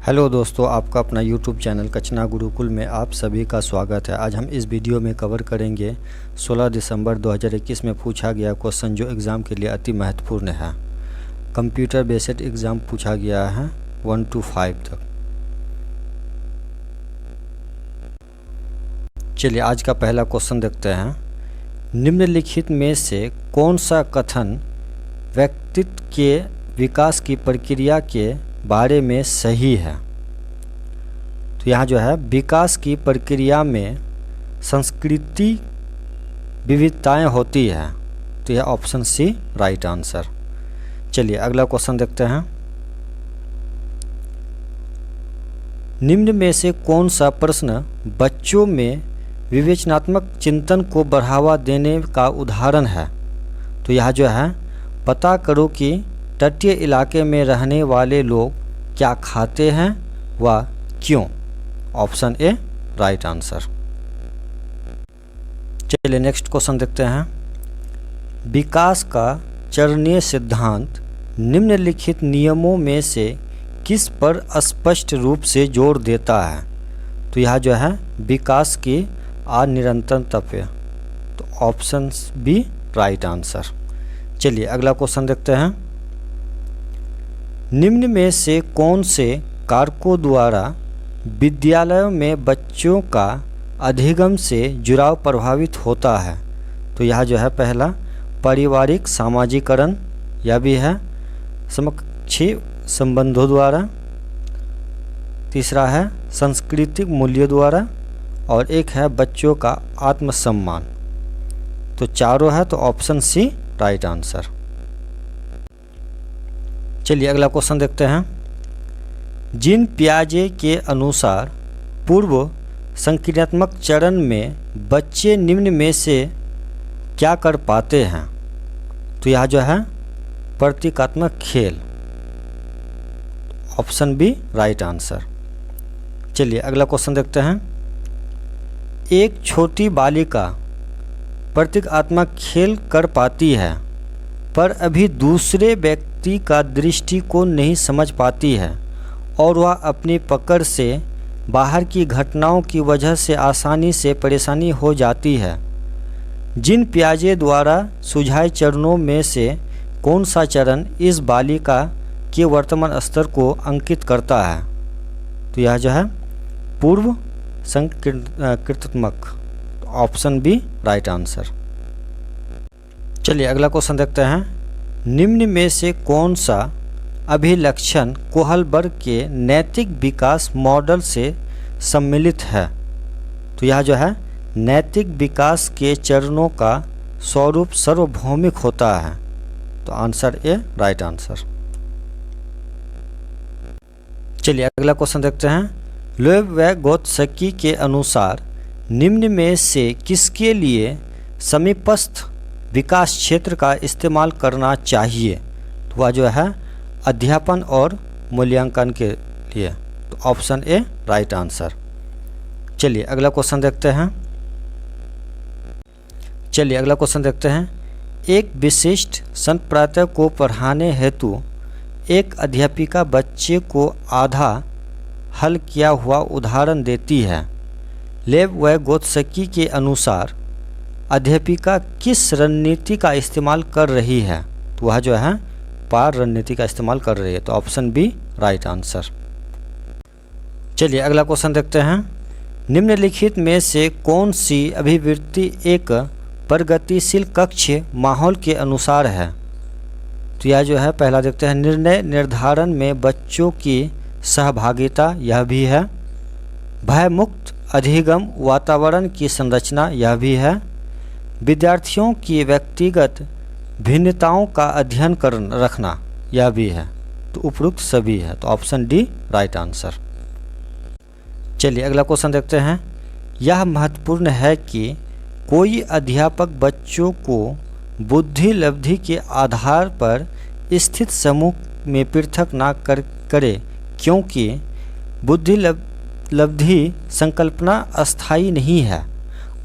Hello दोस्तों, आपका अपना यूट्यूब चैनल कचना गुरुकुल में आप सभी का स्वागत है। आज हम इस वीडियो में कवर करेंगे 16 दिसंबर 2021 में पूछा गया क्वेश्चन जो एग्ज़ाम के लिए अति महत्वपूर्ण है। कंप्यूटर बेस्ड एग्ज़ाम पूछा गया है 1 to 5 तक। चलिए आज का पहला क्वेश्चन देखते हैं। निम्नलिखित में से कौन सा कथन व्यक्तित्व के विकास की प्रक्रिया के बारे में सही है? तो यहाँ जो है विकास की प्रक्रिया में संस्कृति विविधताएं होती है, तो यह ऑप्शन सी राइट आंसर। चलिए अगला क्वेश्चन देखते हैं। निम्न में से कौन सा प्रश्न बच्चों में विवेचनात्मक चिंतन को बढ़ावा देने का उदाहरण है? तो यह जो है पता करो कि तटीय इलाके में रहने वाले लोग क्या खाते हैं व क्यों। Option A right answer. चलिए नेक्स्ट क्वेश्चन देखते हैं। विकास का चरणीय सिद्धांत निम्नलिखित नियमों में से किस पर स्पष्ट रूप से जोर देता है? तो यह जो है विकास की अनिरंतरता पे, तो ऑप्शन बी राइट आंसर। चलिए अगला क्वेश्चन देखते हैं। निम्न में से कौन से कारकों द्वारा विद्यालयों में बच्चों का अधिगम से जुड़ाव प्रभावित होता है? तो यह जो है पहला पारिवारिक सामाजिकरण, यह भी है समकक्षी संबंधों द्वारा, तीसरा है सांस्कृतिक मूल्यों द्वारा और एक है बच्चों का आत्मसम्मान। तो चारों है, तो ऑप्शन सी राइट आंसर। चलिए अगला क्वेश्चन देखते हैं। जीन पियाजे के अनुसार पूर्व संक्रियात्मक चरण में बच्चे निम्न में से क्या कर पाते हैं? तो यह जो है प्रतीकात्मक खेल, ऑप्शन बी राइट आंसर। चलिए अगला क्वेश्चन देखते हैं। एक छोटी बालिका प्रतीकात्मक खेल कर पाती है पर अभी दूसरे व्यक्ति का दृष्टिकोण नहीं समझ पाती है और वह अपनी पकड़ से बाहर की घटनाओं की वजह से आसानी से परेशानी हो जाती है। जीन पियाजे द्वारा सुझाए चरणों में से कौन सा चरण इस बालिका के वर्तमान स्तर को अंकित करता है? तो यह जो है पूर्व संक्रियात्मक, ऑप्शन बी राइट आंसर। चलिए अगला क्वेश्चन देखते हैं। निम्न में से कौन सा अभिलक्षण कोहलबर्ग के नैतिक विकास मॉडल से सम्मिलित है? तो यह जो है नैतिक विकास के चरणों का स्वरूप सार्वभौमिक होता है, तो आंसर ए राइट आंसर। चलिए अगला क्वेश्चन देखते हैं। लेविगोत्स्की के अनुसार निम्न में से किसके लिए समीपस्थ विकास क्षेत्र का इस्तेमाल करना चाहिए? तो वह जो है अध्यापन और मूल्यांकन के लिए, तो ऑप्शन ए राइट आंसर। चलिए अगला क्वेश्चन देखते हैं। एक विशिष्ट संप्रातः को पढ़ाने हेतु एक अध्यापिका बच्चे को आधा हल किया हुआ उदाहरण देती है। लेविगोत्स्की के अनुसार अध्यापिका किस रणनीति का इस्तेमाल कर रही है? तो वह जो है पार रणनीति का इस्तेमाल कर रही है, तो ऑप्शन बी राइट आंसर। चलिए अगला क्वेश्चन देखते हैं। निम्नलिखित में से कौन सी अभिवृत्ति एक प्रगतिशील कक्ष माहौल के अनुसार है? तो यह जो है पहला देखते हैं निर्णय निर्धारण में बच्चों की सहभागिता, यह भी है भयमुक्त अधिगम वातावरण की संरचना, यह भी है विद्यार्थियों की व्यक्तिगत भिन्नताओं का अध्ययन कर रखना, यह भी है, तो उपरोक्त सभी है, तो ऑप्शन डी राइट आंसर। चलिए अगला क्वेश्चन देखते हैं। यह महत्वपूर्ण है कि कोई अध्यापक बच्चों को बुद्धि लब्धि के आधार पर स्थित समूह में पृथक ना करे, क्योंकि बुद्धि लब्धि संकल्पना अस्थायी नहीं है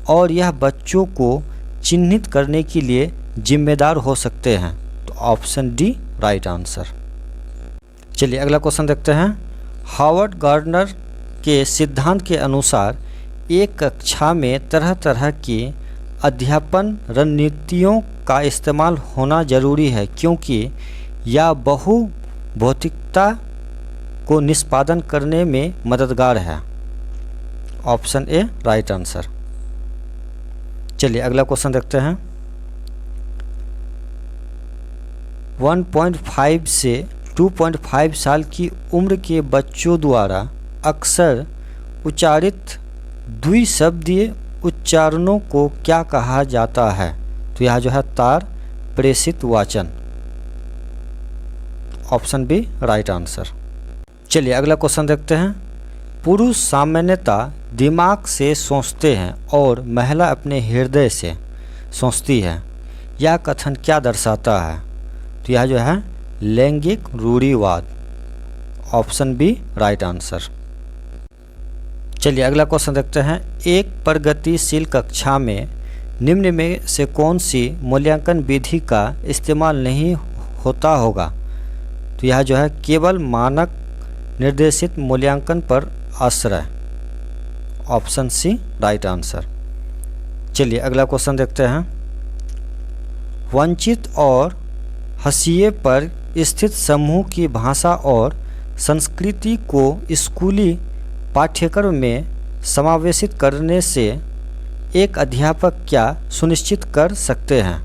और यह बच्चों को चिन्हित करने के लिए जिम्मेदार हो सकते हैं, तो ऑप्शन डी राइट आंसर। चलिए अगला क्वेश्चन देखते हैं। हावर्ड गार्डनर के सिद्धांत के अनुसार एक कक्षा में तरह तरह की अध्यापन रणनीतियों का इस्तेमाल होना जरूरी है, क्योंकि यह बहु भौतिकता को निष्पादन करने में मददगार है। Option A right answer. चलिए अगला क्वेश्चन देखते हैं। 1.5 से 2.5 साल की उम्र के बच्चों द्वारा अक्सर उच्चारित द्विशब्दीय उच्चारणों को क्या कहा जाता है? तो यह जो है तार प्रेषित वाचन। Option B right answer. चलिए अगला क्वेश्चन देखते हैं। पुरुष सामान्यतः दिमाग से सोचते हैं और महिला अपने हृदय से सोचती है। यह कथन क्या दर्शाता है? तो यह जो है लैंगिक रूढ़िवाद। Option B right answer. चलिए अगला क्वेश्चन देखते हैं। एक प्रगतिशील कक्षा में निम्न में से कौन सी मूल्यांकन विधि का इस्तेमाल नहीं होता होगा? तो यह जो है केवल मानक निर्देशित मूल्यांकन पर आश्रय। Option C right answer. चलिए अगला क्वेश्चन देखते हैं। वंचित और हाशिए पर स्थित समूह की भाषा और संस्कृति को स्कूली पाठ्यक्रम में समावेशित करने से एक अध्यापक क्या सुनिश्चित कर सकते हैं?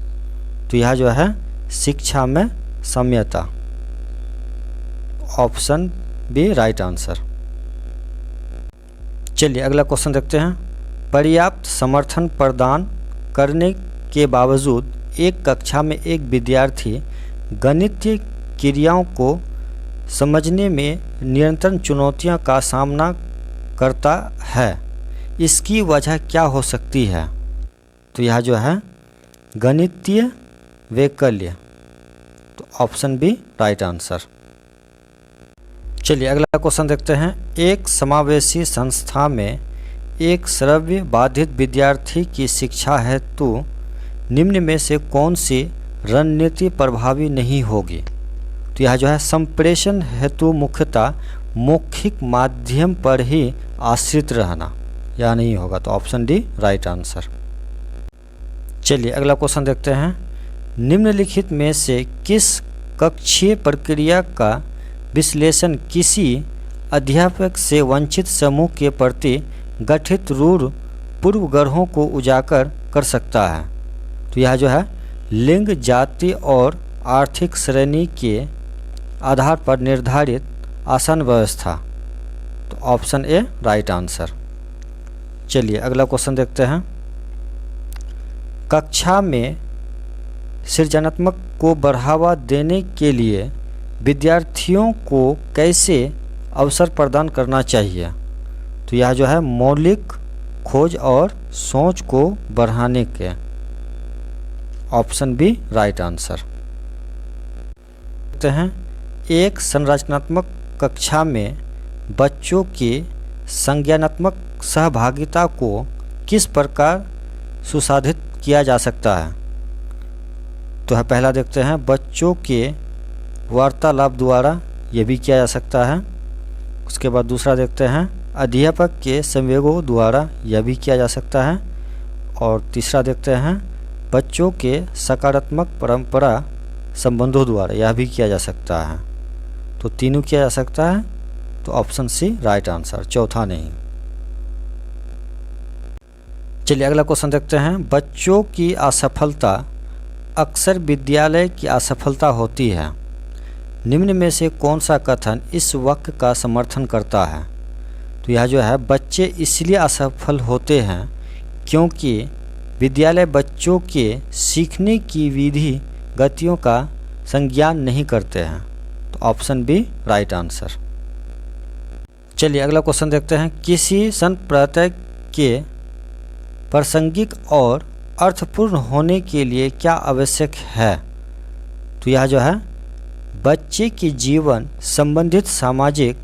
तो यह जो है शिक्षा में साम्यता। Option B right answer. चलिए अगला क्वेश्चन देखते हैं। पर्याप्त समर्थन प्रदान करने के बावजूद एक कक्षा में एक विद्यार्थी गणितीय क्रियाओं को समझने में निरंतर चुनौतियों का सामना करता है। इसकी वजह क्या हो सकती है? तो यह जो है गणितीय वैकल्य। तो ऑप्शन बी राइट आंसर। चलिए अगला क्वेश्चन देखते हैं। एक समावेशी संस्था में एक श्रव्य बाधित विद्यार्थी की शिक्षा हेतु निम्न में से कौन सी रणनीति प्रभावी नहीं होगी? तो यह जो है संप्रेषण हेतु मुख्यतः मौखिक माध्यम पर ही आश्रित रहना, या नहीं होगा। तो ऑप्शन डी राइट आंसर। चलिए अगला क्वेश्चन देखते हैं। निम्नलिखित में से किस कक्षीय प्रक्रिया का विश्लेषण किसी अध्यापक से वंचित समूह के प्रति गठित रूढ़ पूर्वग्रहों को उजागर कर सकता है? तो यह जो है लिंग, जाति और आर्थिक श्रेणी के आधार पर निर्धारित आसन व्यवस्था। तो ऑप्शन ए राइट आंसर। चलिए अगला क्वेश्चन देखते हैं। कक्षा में सृजनात्मक को बढ़ावा देने के लिए विद्यार्थियों को कैसे अवसर प्रदान करना चाहिए? तो यह जो है मौलिक खोज और सोच को बढ़ाने के। Option B right answer. देखते हैं। एक संरचनात्मक कक्षा में बच्चों की संज्ञानात्मक सहभागिता को किस प्रकार सुसाधित किया जा सकता है? तो पहला देखते हैं बच्चों के वार्तालाप द्वारा, यह भी किया जा सकता है। उसके बाद दूसरा देखते हैं अध्यापक के संवेगों द्वारा, यह भी किया जा सकता है। और तीसरा देखते हैं बच्चों के सकारात्मक परंपरा संबंधों द्वारा, यह भी किया जा सकता है। तो तीनों किया जा सकता है। तो ऑप्शन सी राइट आंसर, चौथा नहीं। चलिए अगला क्वेश्चन देखते हैं। बच्चों की असफलता अक्सर विद्यालय की असफलता होती है। निम्न में से कौन सा कथन इस वाक्य का समर्थन करता है? तो यह जो है बच्चे इसलिए असफल होते हैं क्योंकि विद्यालय बच्चों के सीखने की विधि गतियों का संज्ञान नहीं करते हैं। तो ऑप्शन बी राइट आंसर। चलिए अगला क्वेश्चन देखते हैं। किसी संप्रदाय के प्रासंगिक और अर्थपूर्ण होने के लिए क्या आवश्यक है? तो यह जो है बच्चे के जीवन संबंधित सामाजिक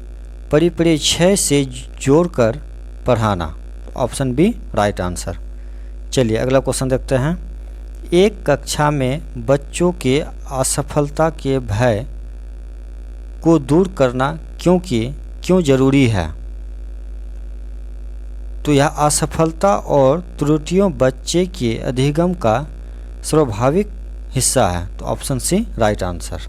परिप्रेक्ष्य से जोड़कर पढ़ाना। Option B right answer. चलिए अगला क्वेश्चन देखते हैं। एक कक्षा में बच्चों के असफलता के भय को दूर करना क्योंकि क्यों जरूरी है? तो यह असफलता और त्रुटियों बच्चे के अधिगम का स्वाभाविक हिस्सा है। तो ऑप्शन सी राइट आंसर।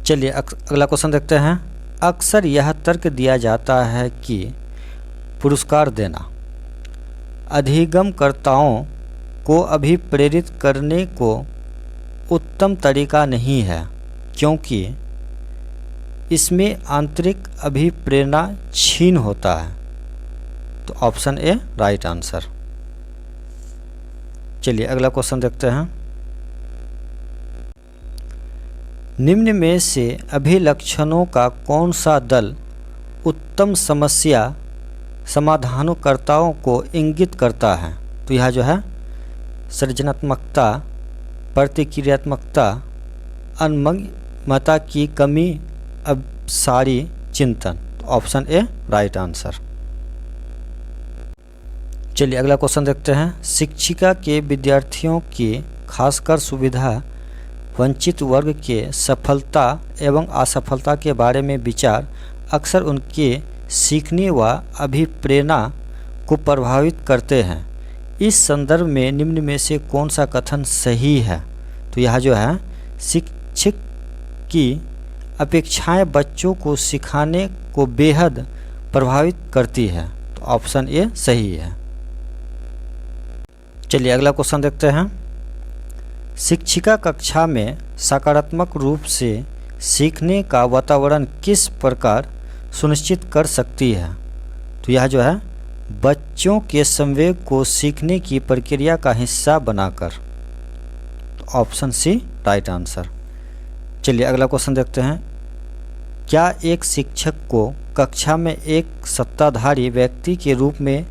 चलिए अगला क्वेश्चन देखते हैं। अक्सर यह तर्क दिया जाता है कि पुरस्कार देना अधिगमकर्ताओं को अभिप्रेरित करने को उत्तम तरीका नहीं है, क्योंकि इसमें आंतरिक अभिप्रेरणा छीन होता है। तो ऑप्शन ए राइट आंसर। चलिए अगला क्वेश्चन देखते हैं। निम्न में से अभिलक्षणों का कौन सा दल उत्तम समस्या समाधानकर्ताओं को इंगित करता है? तो यह जो है सृजनात्मकता, प्रतिक्रियात्मकता, अनमता की कमी, अभिसारी चिंतन। तो ऑप्शन ए राइट आंसर। चलिए अगला क्वेश्चन देखते हैं। शिक्षिका के विद्यार्थियों की खासकर सुविधा वंचित वर्ग के सफलता एवं असफलता के बारे में विचार अक्सर उनके सीखने व अभिप्रेरणा को प्रभावित करते हैं। इस संदर्भ में निम्न में से कौन सा कथन सही है? तो यह जो है शिक्षक की अपेक्षाएं बच्चों को सिखाने को बेहद प्रभावित करती है। तो ऑप्शन ए सही है। चलिए अगला क्वेश्चन देखते हैं। शिक्षिका कक्षा में सकारात्मक रूप से सीखने का वातावरण किस प्रकार सुनिश्चित कर सकती है? तो यह जो है बच्चों के संवेग को सीखने की प्रक्रिया का हिस्सा बनाकर। तो ऑप्शन सी राइट आंसर। चलिए अगला क्वेश्चन देखते हैं। क्या एक शिक्षक को कक्षा में एक सत्ताधारी व्यक्ति के रूप में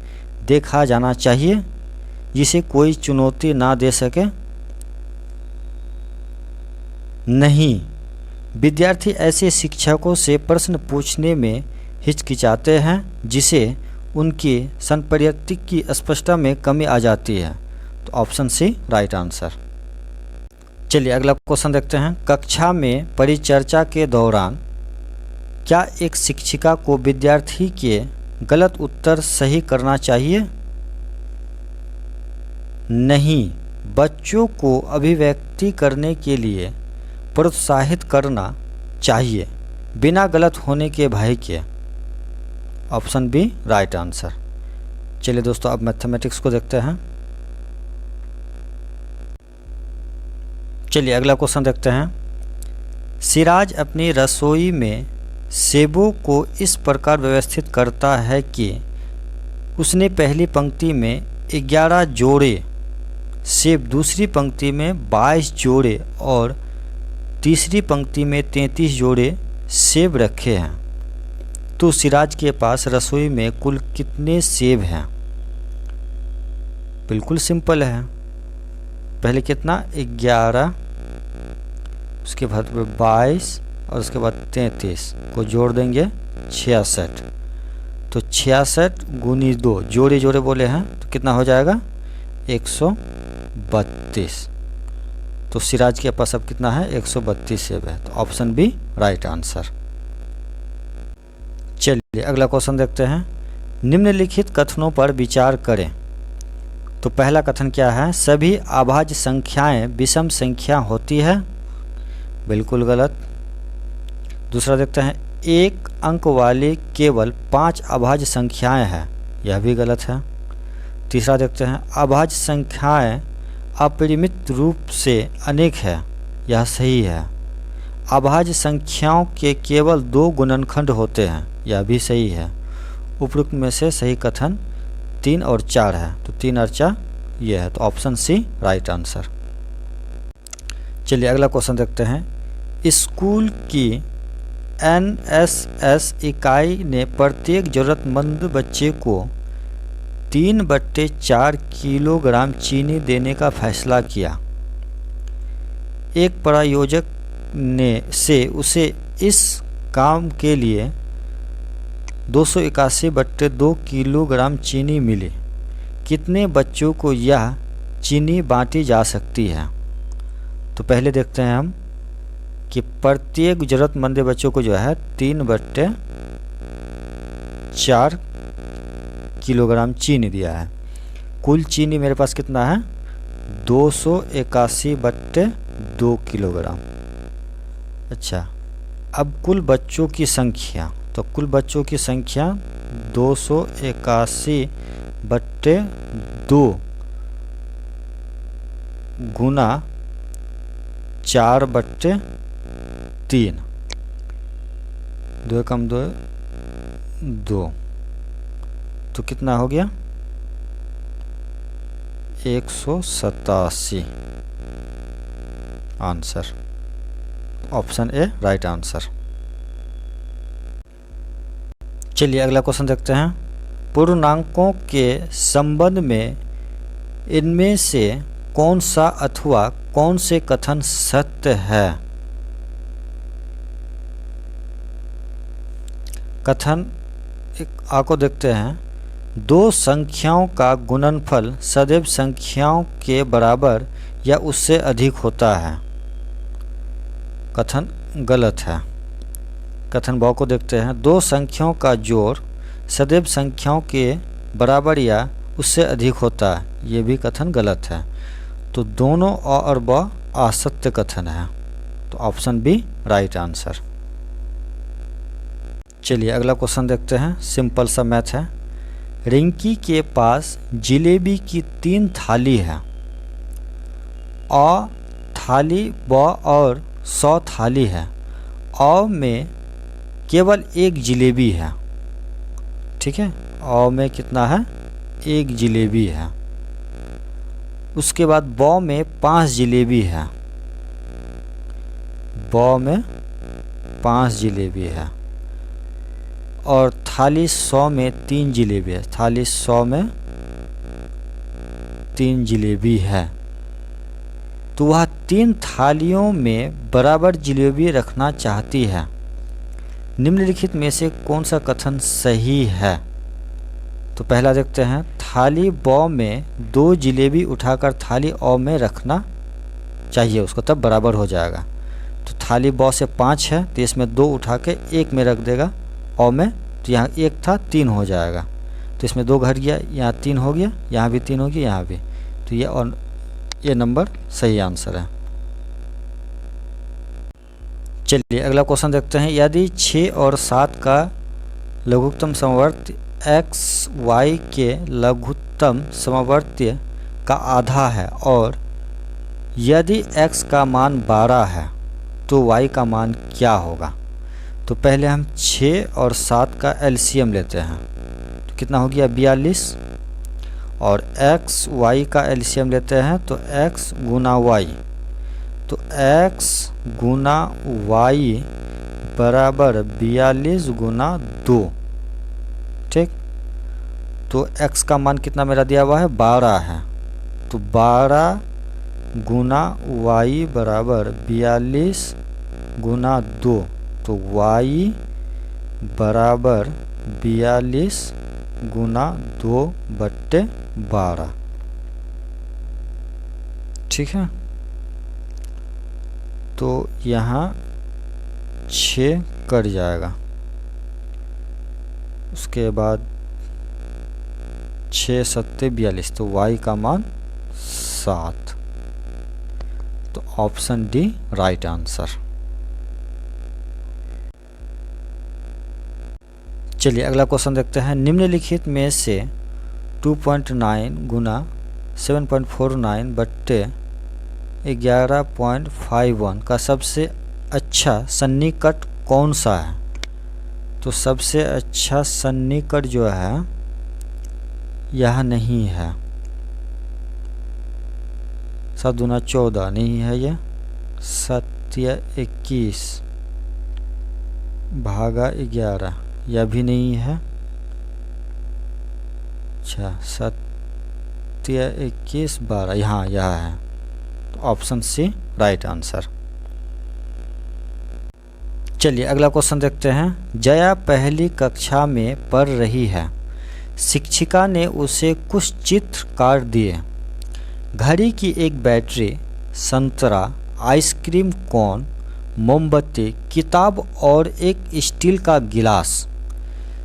देखा जाना चाहिए जिसे कोई चुनौती ना दे सके? नहीं, विद्यार्थी ऐसे शिक्षकों से प्रश्न पूछने में हिचकिचाते हैं जिसे उनकी संप्रति की स्पष्टता में कमी आ जाती है। तो ऑप्शन सी राइट आंसर। चलिए अगला क्वेश्चन देखते हैं। कक्षा में परिचर्चा के दौरान क्या एक शिक्षिका को विद्यार्थी के गलत उत्तर सही करना चाहिए? नहीं, बच्चों को अभिव्यक्ति करने के लिए प्रोत्साहित करना चाहिए बिना गलत होने के भय के। Option B right answer. चलिए दोस्तों अब मैथमेटिक्स को देखते हैं। चलिए अगला क्वेश्चन देखते हैं। सिराज अपनी रसोई में सेबों को इस प्रकार व्यवस्थित करता है कि उसने पहली पंक्ति में 11 जोड़े सेब, दूसरी पंक्ति में 22 जोड़े और तीसरी पंक्ति में 33 जोड़े सेब रखे हैं। तो सिराज के पास रसोई में कुल कितने सेब हैं? बिल्कुल सिंपल है। पहले कितना 11, उसके बाद 22 और उसके बाद 33 को जोड़ देंगे 66। तो 66 गुनी 2 जोड़े जोड़े बोले हैं तो कितना हो जाएगा 132। तो सिराज के पास अब कितना है 132 सेब है। तो ऑप्शन बी राइट आंसर। चलिए अगला क्वेश्चन देखते हैं। निम्नलिखित कथनों पर विचार करें। तो पहला कथन क्या है? सभी अभाज्य संख्याएं विषम संख्या होती है। बिल्कुल गलत। दूसरा देखते हैं। एक अंक वाली केवल 5 अभाज्य संख्याएं हैं। यह भी गलत है। तीसरा देखते हैं। अभाज्य संख्याएं अपरिमित रूप से अनेक है। यह सही है। अभाज्य संख्याओं के केवल 2 गुणनखंड होते हैं। यह भी सही है। उपरोक्त में से सही कथन 3 और 4 है। तो 3 और 4 ये है। तो ऑप्शन सी राइट आंसर। चलिए अगला क्वेश्चन देखते हैं। स्कूल की NSS इकाई ने प्रत्येक जरूरतमंद बच्चे को 3/4 किलोग्राम चीनी देने का फैसला किया। एक प्रायोजक ने से उसे इस काम के लिए 281/2 किलोग्राम चीनी मिली। कितने बच्चों को यह चीनी बांटी जा सकती है? तो पहले देखते हैं हम कि प्रत्येक ज़रूरतमंद बच्चों को जो है 3/4 4 किलोग्राम चीनी दिया है। कुल चीनी मेरे पास कितना है 281/2 किलोग्राम। अच्छा, अब कुल बच्चों की संख्या, तो कुल बच्चों की संख्या 281/2 गुना 4/3, 2 कम 2 2, तो कितना हो गया 187। Answer option A right answer. चलिए अगला क्वेश्चन देखते हैं। पूर्णांकों के संबंध में इनमें से कौन सा अथवा कौन से कथन सत्य है? कथन आ को देखते हैं। दो संख्याओं का गुणनफल सदैव संख्याओं के बराबर या उससे अधिक होता है। कथन गलत है। कथन ब को देखते हैं। दो संख्याओं का जोड़ सदैव संख्याओं के बराबर या उससे अधिक होता है। ये भी कथन गलत है। तो दोनों अ और ब असत्य कथन है। तो ऑप्शन बी राइट आंसर। चलिए अगला क्वेश्चन देखते हैं। सिंपल सा मैथ है। रिंकी के पास जिलेबी की 3 थाली है। अ थाली, ब और 100 थाली है। अ में केवल 1 जिलेबी है। ठीक है, अ में कितना है 1 जिलेबी है। उसके बाद ब में 5 जिलेबी है। ब में 5 जिलेबी है। और थाली 100 में 3 जिलेबी है। थाली 100 में 3 जिलेबी है। तो वह 3 थालियों में बराबर जिलेबी रखना चाहती है। निम्नलिखित में से कौन सा कथन सही है? तो पहला देखते हैं। थाली ब में 2 जिलेबी उठाकर थाली अ में रखना चाहिए उसको, तब बराबर हो जाएगा। तो थाली ब से 5 है तो इसमें 2 उठा के 1 में रख देगा अ में, तो यहाँ 1 था 3 हो जाएगा। तो इसमें 2 घट गया, यहाँ 3 हो गया, यहाँ भी 3 हो गया, यहाँ भी। तो ये और ये नंबर सही आंसर है। चलिए अगला क्वेश्चन देखते हैं। यदि 6 और 7 का लघुत्तम समवर्ती x y के लघुत्तम समवर्ती का आधा है और यदि x का मान 12 है तो y का मान क्या होगा? तो पहले हम 6 और 7 का एलसीएम लेते हैं। तो कितना हो गया 42। और x y का एलसीएम लेते हैं तो x गुना y, तो x गुना y बराबर 42 गुना 2। ठीक, तो x का मान कितना मेरा दिया हुआ है 12 है। तो 12 गुना y बराबर 42 गुना 2, तो y बराबर 42 गुना 2/12। ठीक है, तो यहाँ 6 कट जाएगा। उसके बाद 6 सत्ते 42, तो y का मान 7। तो ऑप्शन डी राइट आंसर। चलिए अगला क्वेश्चन देखते हैं। निम्नलिखित में से 2.9 गुना 7.49 बट्टे 11.51 का सबसे अच्छा सन्निकट कौन सा है? तो सबसे अच्छा सन्निकट जो है यह नहीं है। 7 दूना 14 नहीं है, यह 7/21 भागा 11 यह भी नहीं है। अच्छा 7/21 12 यहाँ यह है। तो ऑप्शन सी राइट आंसर। चलिए अगला क्वेश्चन देखते हैं। जया पहली कक्षा में पढ़ रही है। शिक्षिका ने उसे कुछ चित्र काट दिए। घड़ी की एक बैटरी, संतरा, आइसक्रीम कोन, मोमबत्ती, किताब और एक स्टील का गिलास।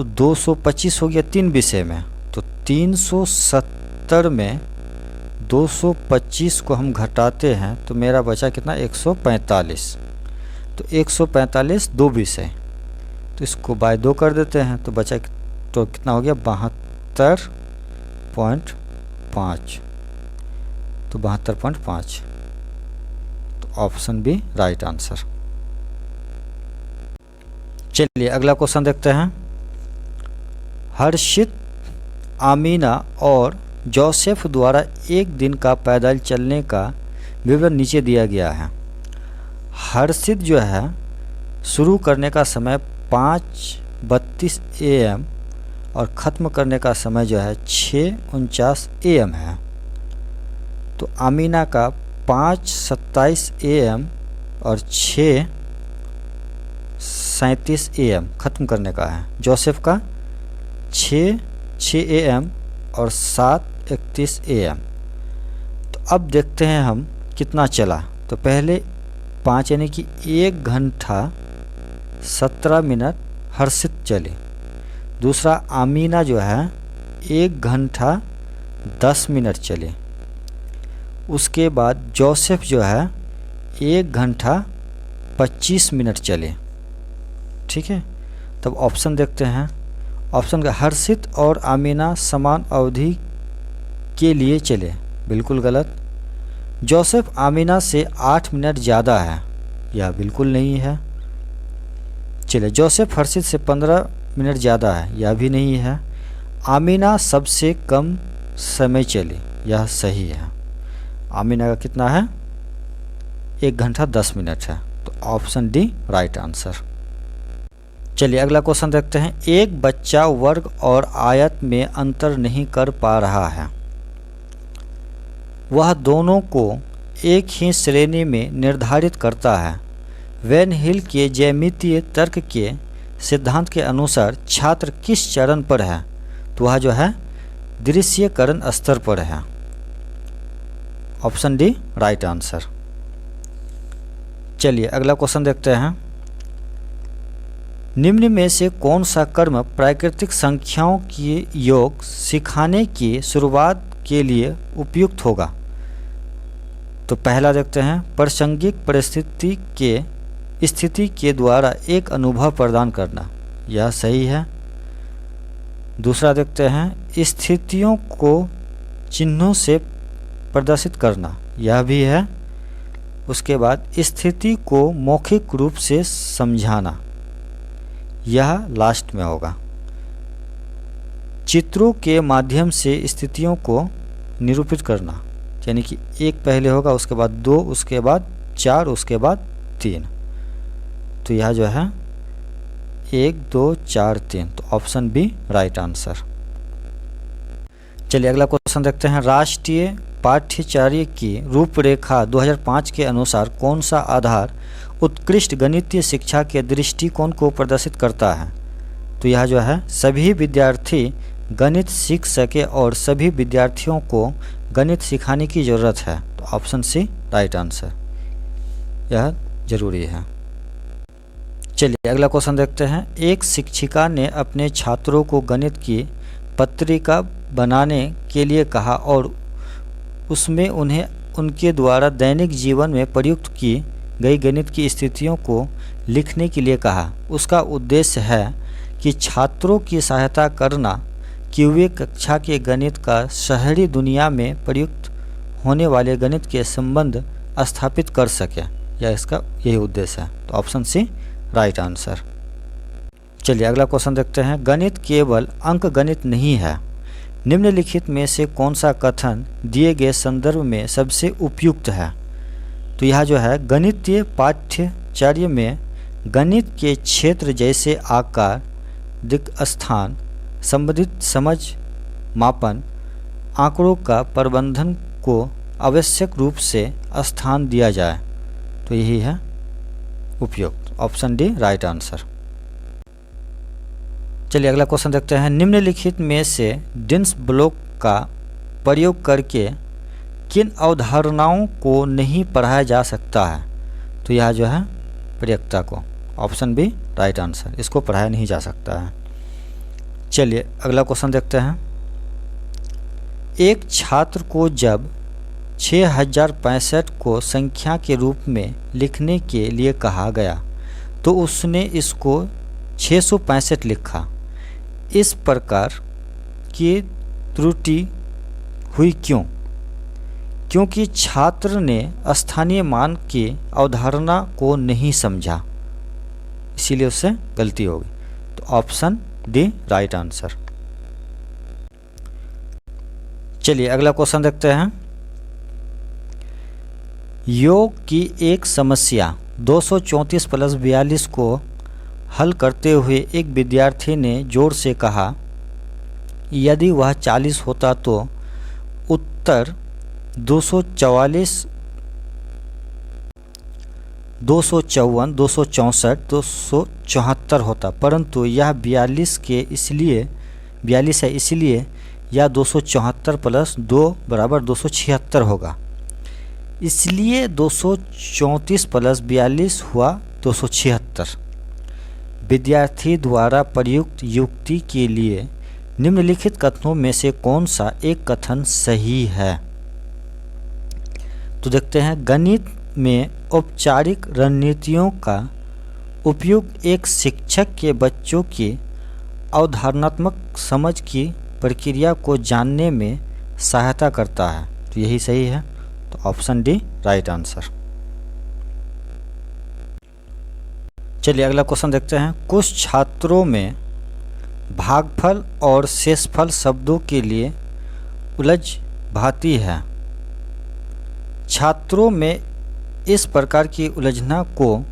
तो 225 हो गया 3 विषय में, तो 370 में 225 को हम घटाते हैं तो मेरा बचा कितना 145। तो 145 2 विषय, तो इसको बाय 2 कर देते हैं तो बचा तो कितना हो गया 72.5। तो 72.5, तो ऑप्शन बी राइट आंसर। चलिए अगला क्वेश्चन देखते हैं। हर्षित, आमीना और जोसेफ द्वारा एक दिन का पैदल चलने का विवरण नीचे दिया गया है। हर्षित जो है शुरू करने का समय 5:32 AM और ख़त्म करने का समय जो है 6:49 AM है। तो आमीना का 5:27 AM और 6:37 AM ख़त्म करने का है। जोसेफ का 6 AM और 7:31 AM। तो अब देखते हैं हम कितना चला। तो पहले 5 यानी कि 1 घंटा 17 मिनट हर्षित चले। दूसरा आमीना जो है 1 घंटा 10 मिनट चले। उसके बाद जोसेफ जो है 1 घंटा 25 मिनट चले। ठीक है, तब ऑप्शन देखते हैं। ऑप्शन का हर्षित और आमीना समान अवधि के लिए चले, बिल्कुल गलत। जोसेफ आमीना से 8 मिनट ज़्यादा है, यह बिल्कुल नहीं है। चले, जोसेफ हर्षित से 15 मिनट ज़्यादा है, यह भी नहीं है। आमीना सबसे कम समय चले, यह सही है। आमीना का कितना है 1 घंटा 10 मिनट है, तो ऑप्शन डी राइट आंसर। चलिए अगला क्वेश्चन देखते हैं। एक बच्चा वर्ग और आयत में अंतर नहीं कर पा रहा है। वह दोनों को एक ही श्रेणी में निर्धारित करता है। वैन हिल के ज्यामितीय तर्क के सिद्धांत के अनुसार छात्र किस चरण पर है? तो वह जो है दृश्यकरण स्तर पर है। Option D right answer. चलिए अगला क्वेश्चन देखते हैं। निम्न में से कौन सा कर्म प्राकृतिक संख्याओं की योग सिखाने की शुरुआत के लिए उपयुक्त होगा? तो पहला देखते हैं, प्रासंगिक परिस्थिति के स्थिति के द्वारा एक अनुभव प्रदान करना, यह सही है। दूसरा देखते हैं, स्थितियों को चिन्हों से प्रदर्शित करना, यह भी है। उसके बाद स्थिति को मौखिक रूप से समझाना, यह लास्ट में होगा। चित्रों के माध्यम से स्थितियों को निरूपित करना, यानी कि 1 पहले होगा, उसके बाद 2, उसके बाद 4, उसके बाद 3। तो यह जो है 1 2 4 3, तो ऑप्शन बी राइट आंसर। चलिए अगला क्वेश्चन देखते हैं। राष्ट्रीय पाठ्यचर्या की रूपरेखा 2005 के अनुसार कौन सा आधार उत्कृष्ट गणितीय शिक्षा के दृष्टिकोण को प्रदर्शित करता है? तो यह जो है सभी विद्यार्थी गणित सीख सके और सभी विद्यार्थियों को गणित सिखाने की ज़रूरत है। तो ऑप्शन सी राइट आंसर, यह जरूरी है। चलिए अगला क्वेश्चन देखते हैं। एक शिक्षिका ने अपने छात्रों को गणित की पत्रिका बनाने के लिए कहा और उसमें उन्हें उनके द्वारा दैनिक जीवन में प्रयुक्त की गई गणित की स्थितियों को लिखने के लिए कहा। उसका उद्देश्य है कि छात्रों की सहायता करना कि वे कक्षा के गणित का शहरी दुनिया में प्रयुक्त होने वाले गणित के संबंध स्थापित कर सकें, या इसका यही उद्देश्य है। तो ऑप्शन सी राइट आंसर। चलिए अगला क्वेश्चन देखते हैं। गणित केवल अंक गणित नहीं है। निम्नलिखित में से कौन सा कथन दिए गए संदर्भ में सबसे उपयुक्त है? तो यह जो है गणितीय पाठ्यचर्या में गणित के क्षेत्र जैसे आकार, दिक्स्थान, संबंधित समझ, मापन, आंकड़ों का प्रबंधन को आवश्यक रूप से स्थान दिया जाए। तो यही है उपयुक्त। Option D right answer. चलिए अगला क्वेश्चन देखते हैं। निम्नलिखित में से डिन्स ब्लॉक का प्रयोग करके किन अवधारणाओं को नहीं पढ़ाया जा सकता है? तो यह जो है प्रयोक्ता को। ऑप्शन बी राइट आंसर, इसको पढ़ाया नहीं जा सकता है। चलिए अगला क्वेश्चन देखते हैं। एक छात्र को जब 6065 को संख्या के रूप में लिखने के लिए कहा गया तो उसने इसको 665 लिखा। इस प्रकार की त्रुटि हुई क्यों? क्योंकि छात्र ने स्थानीय मान की अवधारणा को नहीं समझा, इसीलिए उससे गलती होगी। तो ऑप्शन डी राइट आंसर। चलिए अगला क्वेश्चन देखते हैं। योग की एक समस्या 234 + 42 को हल करते हुए एक विद्यार्थी ने जोर से कहा, यदि वह 40 होता तो उत्तर 244, 254, 264, 274 होता, परंतु यह 42 है, इसलिए यह 274 + 2 = 276 होगा। इसलिए 234 + 42 हुआ 276। विद्यार्थी द्वारा प्रयुक्त युक्ति के लिए निम्नलिखित कथनों में से कौन सा एक कथन सही है? तो देखते हैं। गणित में औपचारिक रणनीतियों का उपयोग एक शिक्षक के बच्चों की अवधारणात्मक समझ की प्रक्रिया को जानने में सहायता करता है। तो यही सही है। तो ऑप्शन डी राइट आंसर। चलिए अगला क्वेश्चन देखते हैं। कुछ छात्रों में भागफल और शेषफल शब्दों के लिए उलझ भाती है। छात्रों में इस प्रकार की उलझना को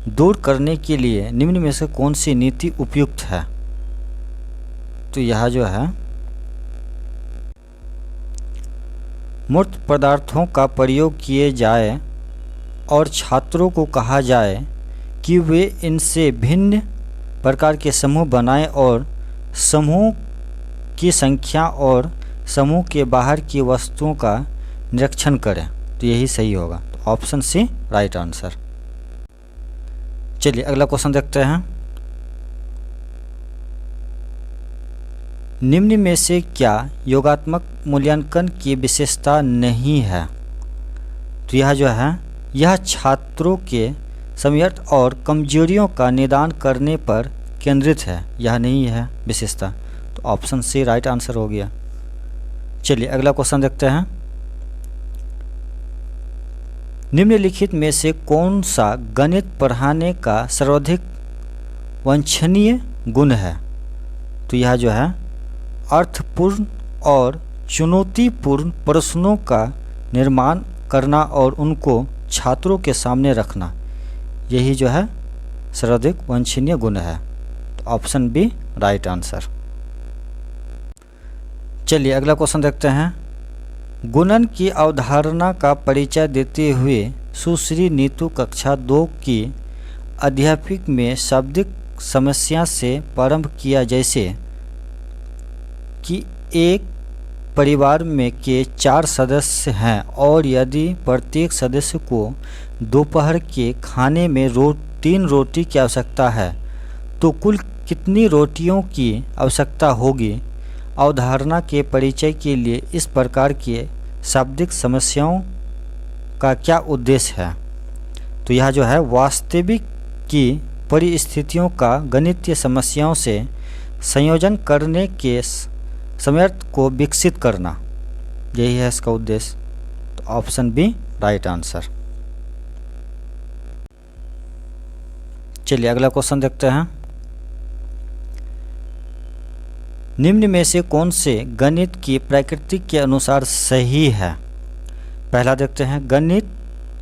दूर करने के लिए निम्न में से कौन सी नीति उपयुक्त है? तो यह जो है, मूर्त पदार्थों का प्रयोग किए जाए और छात्रों को कहा जाए कि वे इनसे भिन्न प्रकार के समूह बनाएं और समूह की संख्या और समूह के बाहर की वस्तुओं का निरीक्षण करें। तो यही सही होगा। तो ऑप्शन सी राइट आंसर। चलिए अगला क्वेश्चन देखते हैं। निम्न में से क्या योगात्मक मूल्यांकन की विशेषता नहीं है? तो यह जो है, यह छात्रों के सामर्थ्य और कमजोरियों का निदान करने पर केंद्रित है, यह नहीं है विशेषता। तो ऑप्शन सी राइट आंसर हो गया। चलिए अगला क्वेश्चन देखते हैं। निम्नलिखित में से कौन सा गणित पढ़ाने का सर्वाधिक वांछनीय गुण है? तो यह जो है, अर्थपूर्ण और चुनौतीपूर्ण प्रश्नों का निर्माण करना और उनको छात्रों के सामने रखना, यही जो है सर्वाधिक वांछनीय गुण है। तो ऑप्शन बी राइट आंसर। चलिए अगला क्वेश्चन देखते हैं। गुणन की अवधारणा का परिचय देते हुए सुश्री नीतू कक्षा 2 की अध्यापिक में शाब्दिक समस्या से प्रारंभ किया, जैसे कि एक परिवार में के 4 सदस्य हैं और यदि प्रत्येक सदस्य को दोपहर के खाने में 3 रोटी की आवश्यकता है तो कुल कितनी रोटियों की आवश्यकता होगी? अवधारणा के परिचय के लिए इस प्रकार के शाब्दिक समस्याओं का क्या उद्देश्य है? तो यह जो है, वास्तविक की परिस्थितियों का गणितीय समस्याओं से संयोजन करने के सामर्थ्य को विकसित करना, यही है इसका उद्देश्य। तो ऑप्शन बी राइट आंसर। चलिए अगला क्वेश्चन देखते हैं। निम्न में से कौन से गणित की प्रकृति के अनुसार सही है? पहला देखते हैं, गणित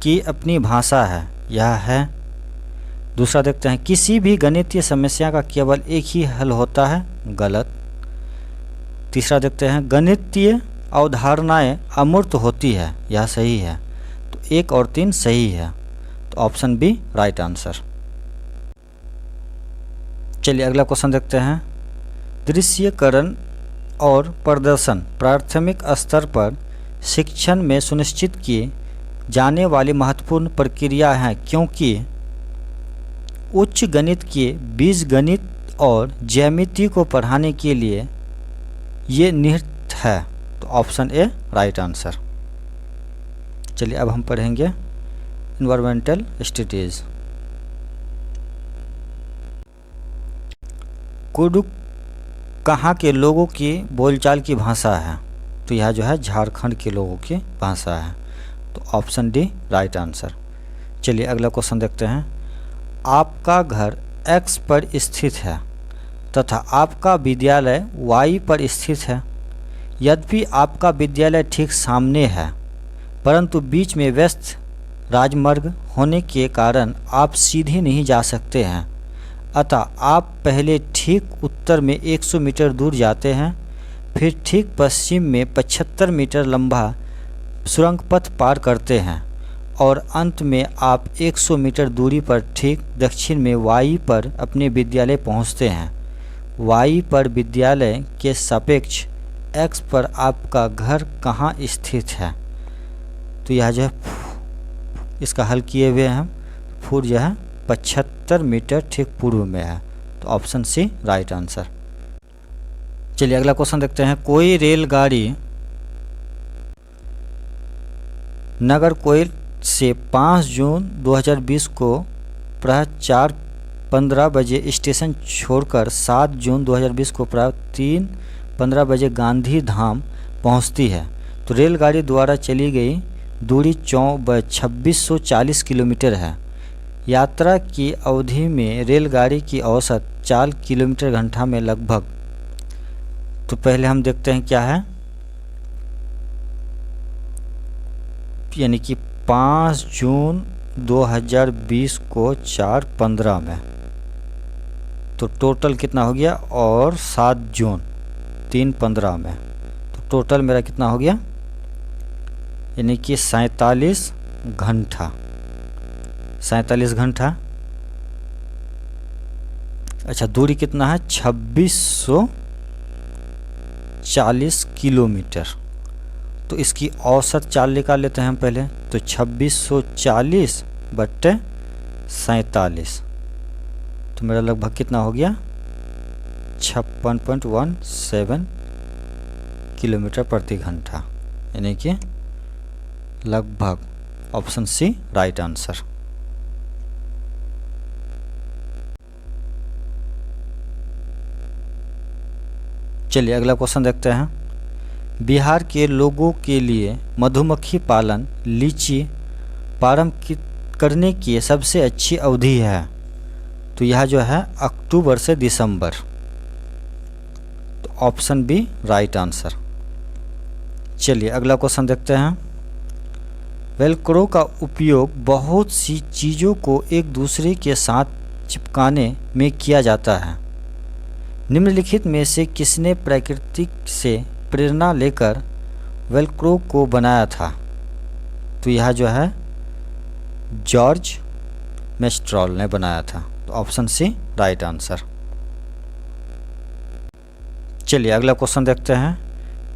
की अपनी भाषा है, यह है। दूसरा देखते हैं, किसी भी गणितीय समस्या का केवल एक ही हल होता है, गलत। तीसरा देखते हैं, गणितीय अवधारणाएं अमूर्त होती है, यह सही है। तो 1 और 3 सही है। तो ऑप्शन बी राइट आंसर। चलिए अगला क्वेश्चन देखते हैं। दृश्यकरण और प्रदर्शन प्राथमिक स्तर पर शिक्षण में सुनिश्चित की जाने वाली महत्वपूर्ण प्रक्रिया है, क्योंकि उच्च गणित के बीजगणित और ज्यामिति को पढ़ाने के लिए ये निहित है। तो ऑप्शन ए राइट आंसर। चलिए अब हम पढ़ेंगे इन्वायरमेंटल स्टडीज। कुडुख कहाँ के लोगों की बोलचाल की भाषा है? तो यह जो है झारखंड के लोगों की भाषा है। तो ऑप्शन डी राइट आंसर। चलिए अगला क्वेश्चन देखते हैं। आपका घर एक्स पर स्थित है तथा आपका विद्यालय वाई पर स्थित है। यद्यपि आपका विद्यालय ठीक सामने है, परंतु बीच में व्यस्त राजमार्ग होने के कारण आप सीधे नहीं जा सकते हैं। अतः आप पहले ठीक उत्तर में 100 मीटर दूर जाते हैं, फिर ठीक पश्चिम में 75 मीटर लंबा सुरंग पथ पार करते हैं और अंत में आप 100 मीटर दूरी पर ठीक दक्षिण में वाई पर अपने विद्यालय पहुंचते हैं। वाई पर विद्यालय के सापेक्ष एक्स पर आपका घर कहाँ स्थित है? तो यह जो है इसका हल किए हुए हैं। फूड जो है 75 मीटर ठीक पूर्व में है। तो ऑप्शन सी राइट आंसर। चलिए अगला क्वेश्चन देखते हैं। कोई रेलगाड़ी नागरकोइल से 5 जून 2020 को प्रातः 4:15 बजे स्टेशन छोड़कर 7 जून 2020 को प्रातः 3:15 बजे गांधी धाम पहुंचती है। तो रेलगाड़ी द्वारा चली गई दूरी 2640 किलोमीटर है। यात्रा की अवधि में रेलगाड़ी की औसत 4 किलोमीटर घंटा में लगभग। तो पहले हम देखते हैं क्या है, यानी कि 5 जून 2020 को 4:15 में, तो टोटल कितना हो गया, और 7 जून 3:15 में, तो टोटल मेरा कितना हो गया, यानी कि 47 घंटा। 47 घंटा। अच्छा, दूरी कितना है, 2640 किलोमीटर। तो इसकी औसत चाल निकाल लेते हैं हम पहले। तो 2640 बट्टे 47, तो मेरा लगभग कितना हो गया, 56.17 किलोमीटर प्रति घंटा, यानी कि लगभग ऑप्शन सी राइट आंसर। चलिए अगला क्वेश्चन देखते हैं। बिहार के लोगों के लिए मधुमक्खी पालन लीची प्रारंभ करने की सबसे अच्छी अवधि है। तो यह जो है अक्टूबर से दिसंबर। तो ऑप्शन बी राइट आंसर। चलिए अगला क्वेश्चन देखते हैं। वेलक्रो का उपयोग बहुत सी चीज़ों को एक दूसरे के साथ चिपकाने में किया जाता है। निम्नलिखित में से किसने प्रकृति से प्रेरणा लेकर वेलक्रो को बनाया था? तो यह जो है जॉर्ज मेस्ट्रॉल ने बनाया था। तो ऑप्शन सी राइट आंसर। चलिए अगला क्वेश्चन देखते हैं।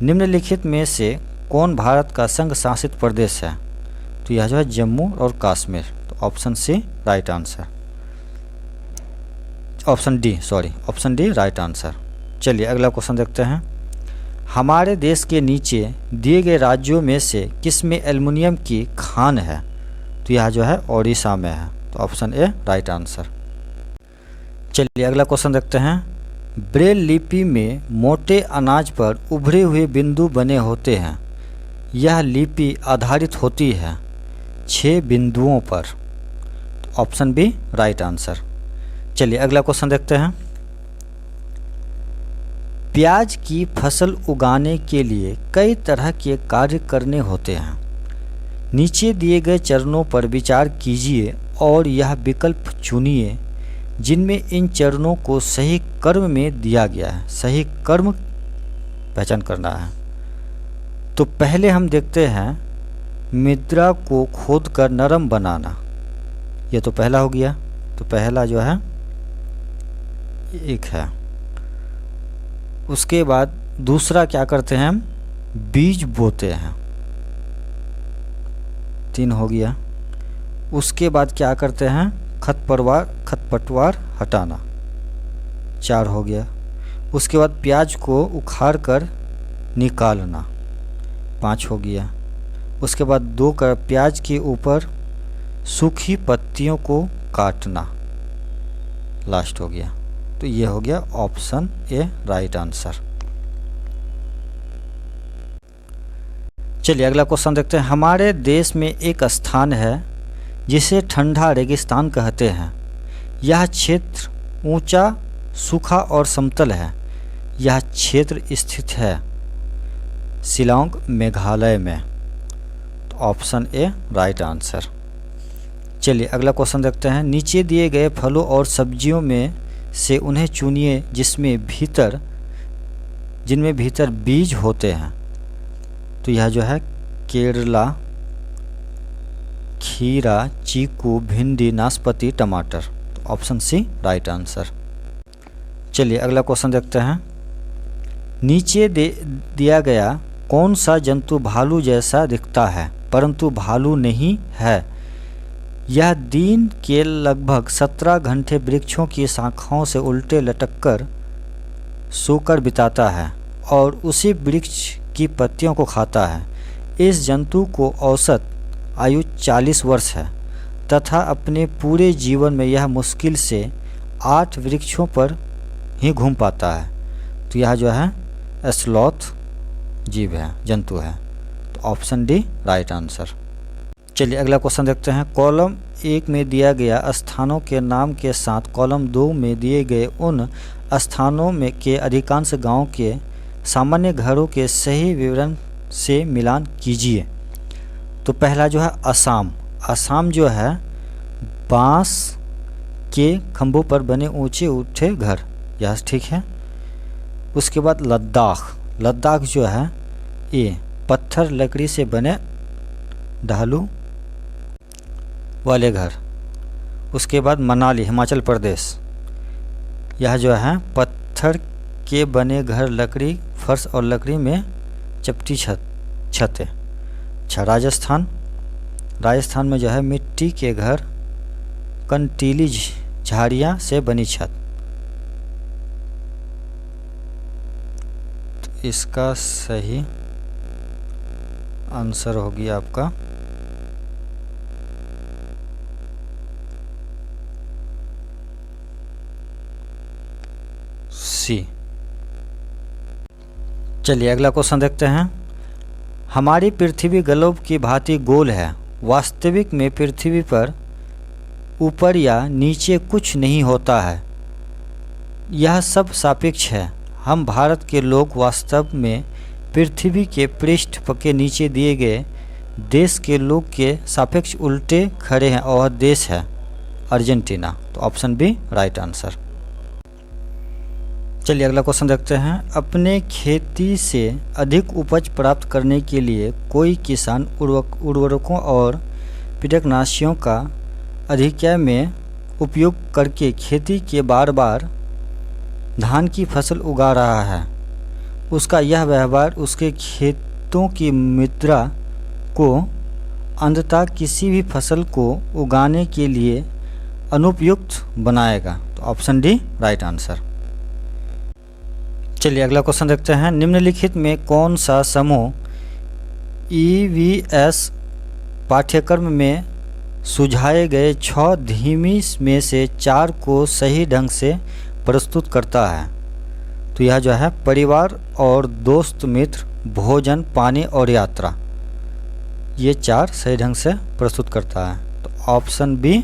निम्नलिखित में से कौन भारत का संघ शासित प्रदेश है? तो यह जो है जम्मू और कश्मीर। तो option C right answer. Option D right answer. चलिए अगला क्वेश्चन देखते हैं। हमारे देश के नीचे दिए गए राज्यों में से किस में एल्युमिनियम की खान है? तो यह जो है ओडिशा में है। तो ऑप्शन ए राइट आंसर। चलिए अगला क्वेश्चन देखते हैं। ब्रेल लिपि में मोटे अनाज पर उभरे हुए बिंदु बने होते हैं। यह लिपि आधारित होती है 6 बिंदुओं पर। तो ऑप्शन बी राइट आंसर। चलिए अगला क्वेश्चन देखते हैं। प्याज की फसल उगाने के लिए कई तरह के कार्य करने होते हैं। नीचे दिए गए चरणों पर विचार कीजिए और यह विकल्प चुनिए जिनमें इन चरणों को सही क्रम में दिया गया है। सही क्रम पहचान करना है। तो पहले हम देखते हैं मृदा को खोदकर नरम बनाना। ये तो पहला हो गया। तो पहला जो है एक है। उसके बाद दूसरा क्या करते हैं हम, बीज बोते हैं। 3 हो गया। उसके बाद क्या करते हैं, खरपतवार हटाना। 4 हो गया। उसके बाद प्याज को उखाड़ कर निकालना 5 हो गया। उसके बाद 2 का प्याज के ऊपर सूखी पत्तियों को काटना लास्ट हो गया। तो ये हो गया ऑप्शन ए राइट आंसर। चलिए अगला क्वेश्चन देखते हैं। हमारे देश में एक स्थान है जिसे ठंडा रेगिस्तान कहते हैं। यह क्षेत्र ऊंचा, सूखा और समतल है। यह क्षेत्र स्थित है शिलांग, मेघालय में। तो ऑप्शन ए राइट आंसर। चलिए अगला क्वेश्चन देखते हैं। नीचे दिए गए फलों और सब्जियों में से उन्हें चुनिए जिनमें भीतर बीज होते हैं। तो यह जो है केरला, खीरा, चीकू, भिंडी, नाशपाती, टमाटर। तो ऑप्शन सी राइट आंसर। चलिए अगला क्वेश्चन देखते हैं। नीचे दिया गया कौन सा जंतु भालू जैसा दिखता है परंतु भालू नहीं है? यह दिन के लगभग 17 घंटे वृक्षों की शाखाओं से उल्टे लटककर सोकर बिताता है और उसी वृक्ष की पत्तियों को खाता है। इस जंतु को औसत आयु 40 वर्ष है तथा अपने पूरे जीवन में यह मुश्किल से 8 वृक्षों पर ही घूम पाता है। तो यह जो है स्लॉथ जीव है, जंतु है। तो ऑप्शन डी राइट आंसर। चलिए अगला क्वेश्चन देखते हैं। कॉलम 1 में दिया गया स्थानों के नाम के साथ कॉलम 2 में दिए गए उन स्थानों में के अधिकांश गांवों के सामान्य घरों के सही विवरण से मिलान कीजिए। तो पहला जो है असम। असम जो है बांस के खंभों पर बने ऊंचे ऊंचे घर, यह ठीक है। उसके बाद लद्दाख। लद्दाख जो है ये पत्थर लकड़ी से बने ढालू वाले घर। उसके बाद मनाली, हिमाचल प्रदेश। यह जो है पत्थर के बने घर, लकड़ी फर्श और लकड़ी में चपटी छत है। अच्छा, राजस्थान। राजस्थान में जो है मिट्टी के घर, कंटीली झाड़ियाँ से बनी छत। तो इसका सही आंसर हो गया आपका सी। चलिए अगला क्वेश्चन देखते हैं। हमारी पृथ्वी ग्लोब की भांति गोल है। वास्तविक में पृथ्वी पर ऊपर या नीचे कुछ नहीं होता है, यह सब सापेक्ष है। हम भारत के लोग वास्तव में पृथ्वी के पृष्ठ के नीचे दिए गए देश के लोग के सापेक्ष उल्टे खड़े हैं और देश है अर्जेंटीना। तो ऑप्शन बी राइट आंसर। चलिए अगला क्वेश्चन देखते हैं। अपने खेती से अधिक उपज प्राप्त करने के लिए कोई किसान उर्वरकों और कीटनाशियों का अधिक्य में उपयोग करके खेती के बार धान की फसल उगा रहा है। उसका यह व्यवहार उसके खेतों की मृदा को अंततः किसी भी फसल को उगाने के लिए अनुपयुक्त बनाएगा। तो ऑप्शन डी राइट आंसर। चलिए अगला क्वेश्चन देखते हैं। निम्नलिखित में कौन सा समूह EVS पाठ्यक्रम में सुझाए गए 6 धीमी में से 4 को सही ढंग से प्रस्तुत करता है? तो यह जो है परिवार और दोस्त मित्र, भोजन, पानी और यात्रा, ये 4 सही ढंग से प्रस्तुत करता है। तो ऑप्शन बी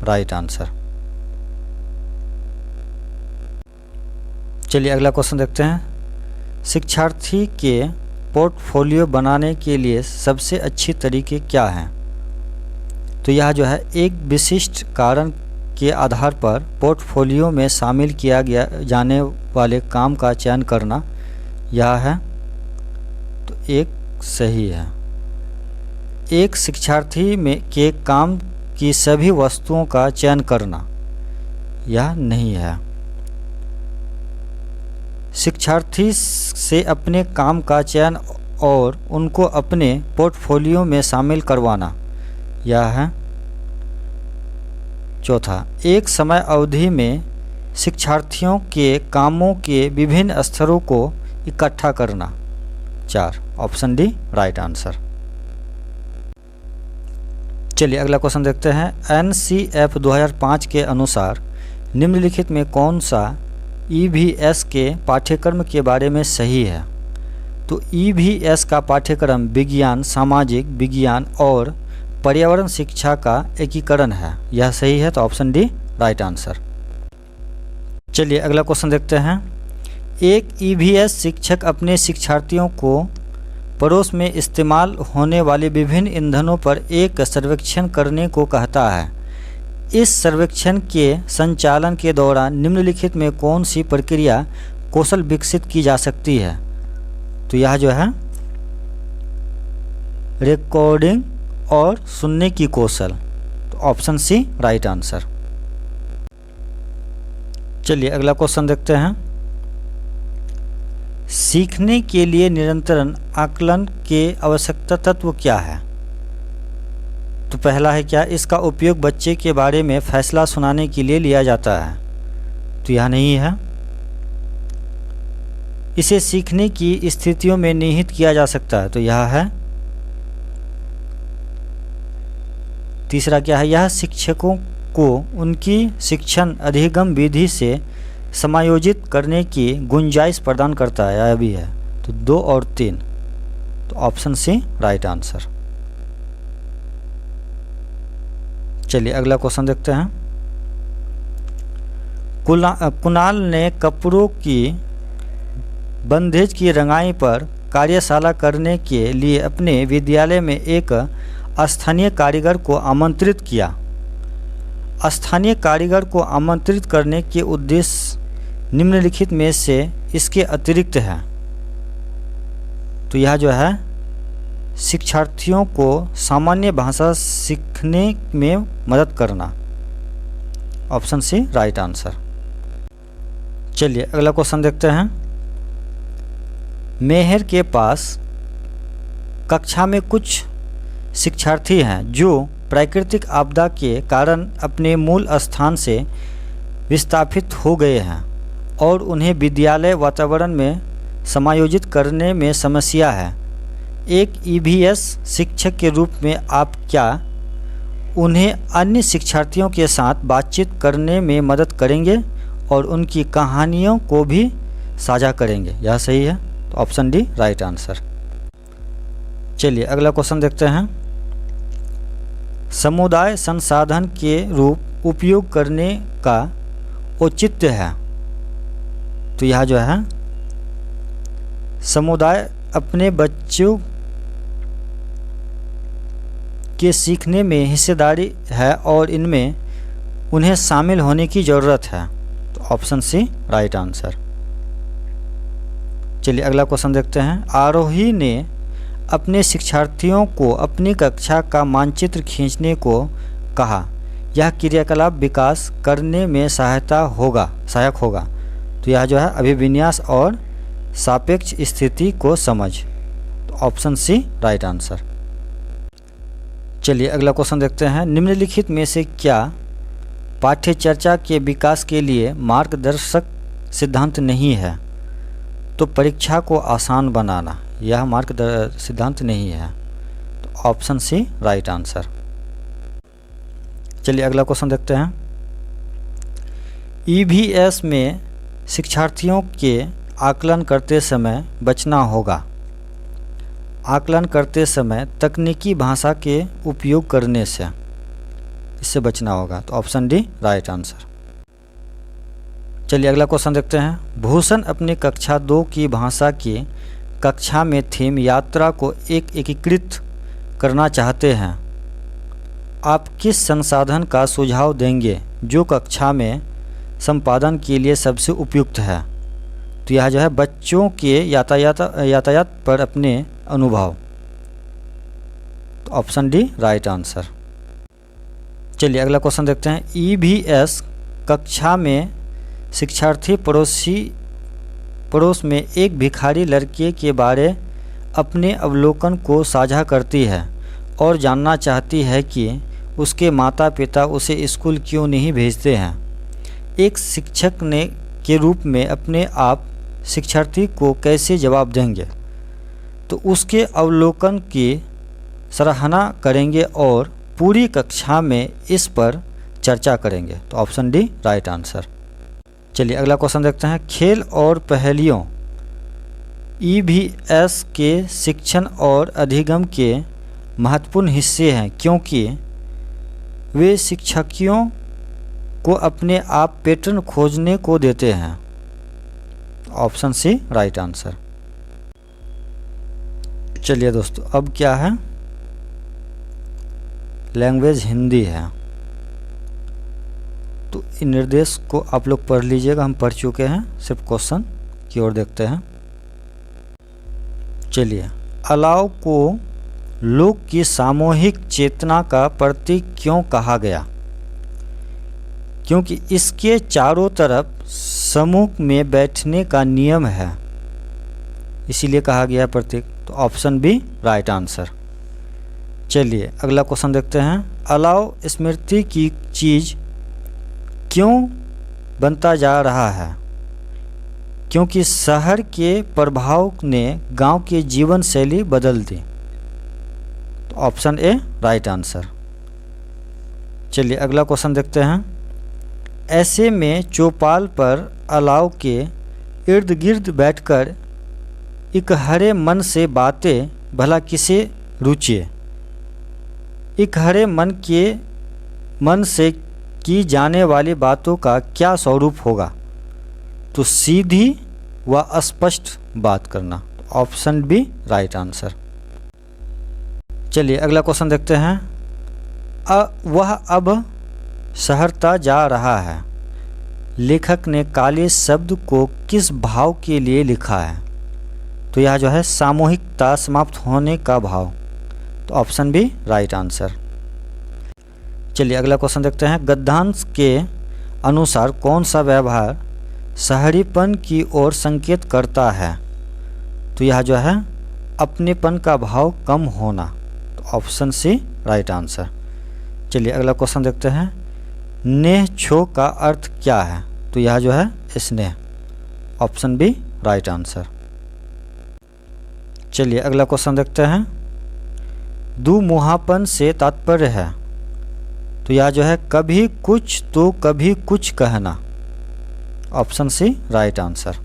राइट आंसर। चलिए अगला क्वेश्चन देखते हैं। शिक्षार्थी के पोर्टफोलियो बनाने के लिए सबसे अच्छी तरीके क्या हैं? तो यह जो है एक विशिष्ट कारण के आधार पर पोर्टफोलियो में शामिल किया जाने वाले काम का चयन करना, यह है। तो एक सही है। एक शिक्षार्थी में के काम की सभी वस्तुओं का चयन करना, यह नहीं है। शिक्षार्थी से अपने काम का चयन और उनको अपने पोर्टफोलियो में शामिल करवाना, यह है चौथा। एक समय अवधि में शिक्षार्थियों के कामों के विभिन्न स्तरों को इकट्ठा करना। 4, ऑप्शन डी राइट आंसर। चलिए अगला क्वेश्चन देखते हैं। NCF 2005 के अनुसार निम्नलिखित में कौन सा EVS के पाठ्यक्रम के बारे में सही है? तो EVS का पाठ्यक्रम विज्ञान, सामाजिक विज्ञान और पर्यावरण शिक्षा का एकीकरण है। यह सही है, तो ऑप्शन डी राइट आंसर। चलिए अगला क्वेश्चन देखते हैं। एक EVS शिक्षक अपने शिक्षार्थियों को पड़ोस में इस्तेमाल होने वाले विभिन्न ईंधनों पर एक सर्वेक्षण करने को कहता है। इस सर्वेक्षण के संचालन के दौरान निम्नलिखित में कौन सी प्रक्रिया कौशल विकसित की जा सकती है? तो यह जो है रिकॉर्डिंग और सुनने की कौशल, तो ऑप्शन सी राइट आंसर। चलिए अगला क्वेश्चन देखते हैं। सीखने के लिए निरंतर आकलन के आवश्यकता तत्व क्या है? तो पहला है क्या, इसका उपयोग बच्चे के बारे में फैसला सुनाने के लिए लिया जाता है। तो यह नहीं है। इसे सीखने की स्थितियों में निहित किया जा सकता है। तो यह है। तीसरा क्या है, यह शिक्षकों को उनकी शिक्षण अधिगम विधि से समायोजित करने की गुंजाइश प्रदान करता है। यह भी है। तो 2 और 3, तो ऑप्शन सी राइट आंसर। चलिए अगला क्वेश्चन देखते हैं। कुणाल ने कपड़ों की बंधेज की रंगाई पर कार्यशाला करने के लिए अपने विद्यालय में एक स्थानीय कारीगर को आमंत्रित किया। स्थानीय कारीगर को आमंत्रित करने के उद्देश्य निम्नलिखित में से इसके अतिरिक्त है। तो यह जो है शिक्षार्थियों को सामान्य भाषा सीखने में मदद करना। Option C right answer. चलिए अगला क्वेश्चन देखते हैं। मेहर के पास कक्षा में कुछ शिक्षार्थी हैं जो प्राकृतिक आपदा के कारण अपने मूल स्थान से विस्थापित हो गए हैं और उन्हें विद्यालय वातावरण में समायोजित करने में समस्या है। एक EVS शिक्षक के रूप में आप क्या उन्हें अन्य शिक्षार्थियों के साथ बातचीत करने में मदद करेंगे और उनकी कहानियों को भी साझा करेंगे? यह सही है, तो ऑप्शन डी राइट आंसर। चलिए अगला क्वेश्चन देखते हैं। समुदाय संसाधन के रूप उपयोग करने का औचित्य है। तो यह जो है समुदाय अपने बच्चों के सीखने में हिस्सेदारी है और इनमें उन्हें शामिल होने की ज़रूरत है। तो ऑप्शन सी राइट आंसर। चलिए अगला क्वेश्चन देखते हैं। आरोही ने अपने शिक्षार्थियों को अपनी कक्षा का मानचित्र खींचने को कहा। यह क्रियाकलाप विकास करने में सहायक होगा। तो यह जो है अभिविन्यास और सापेक्ष स्थिति को समझ। तो ऑप्शन सी राइट आंसर। चलिए अगला क्वेश्चन देखते हैं। निम्नलिखित में से क्या पाठ्य चर्चा के विकास के लिए मार्गदर्शक सिद्धांत नहीं है? तो परीक्षा को आसान बनाना, यह मार्गदर्शक सिद्धांत नहीं है। तो ऑप्शन सी राइट आंसर। चलिए अगला क्वेश्चन देखते हैं। EVS में शिक्षार्थियों के आकलन करते समय बचना होगा। आकलन करते समय तकनीकी भाषा के उपयोग करने से इससे बचना होगा। तो ऑप्शन डी राइट आंसर। चलिए अगला क्वेश्चन देखते हैं। भूषण अपनी कक्षा 2 की भाषा की कक्षा में थीम यात्रा को एकीकृत करना चाहते हैं। आप किस संसाधन का सुझाव देंगे जो कक्षा में संपादन के लिए सबसे उपयुक्त है? तो यह जो है बच्चों के यातायात पर अपने अनुभव। तो ऑप्शन डी राइट आंसर। चलिए अगला क्वेश्चन देखते हैं। EVS कक्षा में शिक्षार्थी पड़ोस में एक भिखारी लड़के के बारे अपने अवलोकन को साझा करती है और जानना चाहती है कि उसके माता पिता उसे स्कूल क्यों नहीं भेजते हैं। एक शिक्षक ने के रूप में अपने आप शिक्षार्थी को कैसे जवाब देंगे? तो उसके अवलोकन की सराहना करेंगे और पूरी कक्षा में इस पर चर्चा करेंगे। तो ऑप्शन डी राइट आंसर। चलिए अगला क्वेश्चन देखते हैं। खेल और पहेलियों ईवीएस के शिक्षण और अधिगम के महत्वपूर्ण हिस्से हैं क्योंकि वे शिक्षार्थियों को अपने आप पैटर्न खोजने को देते हैं। Option C right answer. चलिए दोस्तों, अब क्या है? लैंग्वेज हिंदी है। तो इन निर्देश को आप लोग पढ़ लीजिएगा, हम पढ़ चुके हैं। सिर्फ क्वेश्चन की ओर देखते हैं। चलिए, अलाव को लोक की सामूहिक चेतना का प्रतीक क्यों कहा गया? क्योंकि इसके चारों तरफ समूह में बैठने का नियम है, इसीलिए कहा गया प्रतीक। तो ऑप्शन बी राइट आंसर। चलिए अगला क्वेश्चन देखते हैं। अलाव स्मृति की चीज़ क्यों बनता जा रहा है? क्योंकि शहर के प्रभाव ने गांव की जीवन शैली बदल दी। तो ऑप्शन ए राइट आंसर। चलिए अगला क्वेश्चन देखते हैं। ऐसे में चौपाल पर अलाव के इर्द गिर्द बैठकर इकहरे मन से बातें भला किसे रुचिए? इकहरे मन से की जाने वाली बातों का क्या स्वरूप होगा? तो सीधी व स्पष्ट बात करना। Option B right answer. चलिए अगला क्वेश्चन देखते हैं। वह अब सहरता जा रहा है। लेखक ने काले शब्द को किस भाव के लिए लिखा है? तो यह जो है सामूहिकता समाप्त होने का भाव। तो ऑप्शन बी राइट आंसर। चलिए अगला क्वेश्चन देखते हैं। गद्यांश के अनुसार कौन सा व्यवहार शहरीपन की ओर संकेत करता है? तो यह जो है अपनेपन का भाव कम होना। तो ऑप्शन सी राइट आंसर। चलिए अगला क्वेश्चन देखते हैं। नेह छो का अर्थ क्या है? तो यह जो है स्नेह। Option B right answer. चलिए अगला क्वेश्चन देखते हैं। दुमुहापन से तात्पर्य है? तो यह जो है कभी कुछ तो कभी कुछ कहना। Option C right answer.